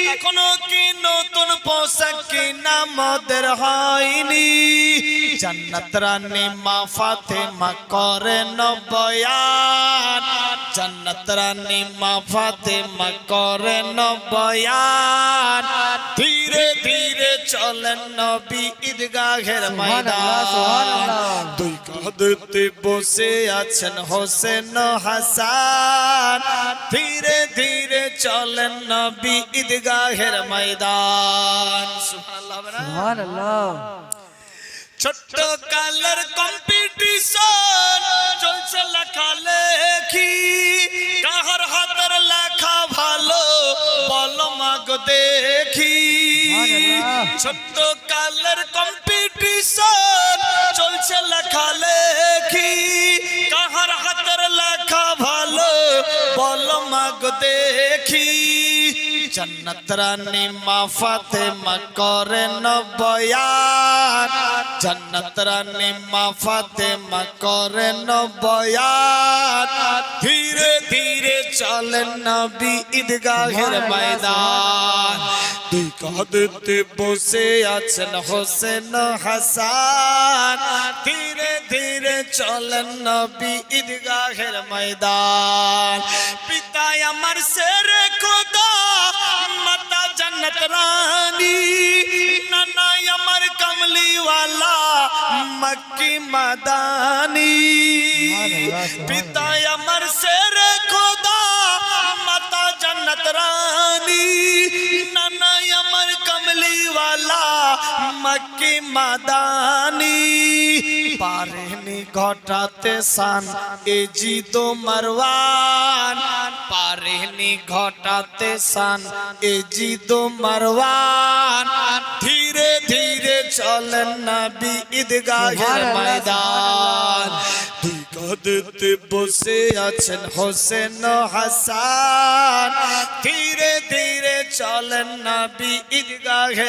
এখনো কি নতুন পোশাক কিনা মদের হয়নি জান্নাত রানী মা ফাতেমা করেন বয়ান জান্নাত রানী মা ফাতেমা করেন বয়ান ধীরে ধীরে চলেন নবী ঈদগাহের ময়দান দুই কাঁধে বসে আছেন হোসেন ও হাসান ধীরে ধীরে চলেন নবী ঈদগাহের ময়দান সুবহানাল্লাহ ছোট্ট কালের কম্পিটিশন চলছে লেখালেখি কাহার হাতের লেখা ভালো বলো মাগো দেখি ছোট্ট কালের কম্পিটিশন চলছে লেখালেখি কাহার হাতের লেখা ভালো বলো মাগো দেখি জান্নাত রানী মা ফাতেমা করেন বয়ান জান্নাত রানী মা ফাতেমা করেন বয়ান ধীরে ধীরে চলেন নবী ঈদগাহের ময়দান দুই কাঁধে বসে আছেন হোসেন ও হাসান ধীরে ধীরে চলেন নবী ঈদগাহের ময়দান পিতা আমার শেরে খোদা মাতা জান্নাত রানী নানা আমার কমলিওয়ালা মক্কি মাদানী পিতা আমার শেরে খোদা মাতা জান্নাত রানী নানা আমার কমলিওয়ালা মক্কি মাদানী পারেনি ঘটাতে শান এ জিদ মারওয়ান পারেনি ঘটাতে শান এ জিদ মারওয়ান ধীরে ধীরে চলেন নবী ঈদগাহের ময়দান দুই কাঁধে বসে আছেন হোসেন ও হাসান ধীরে ধীরে চলেন নবী ঈদগাহের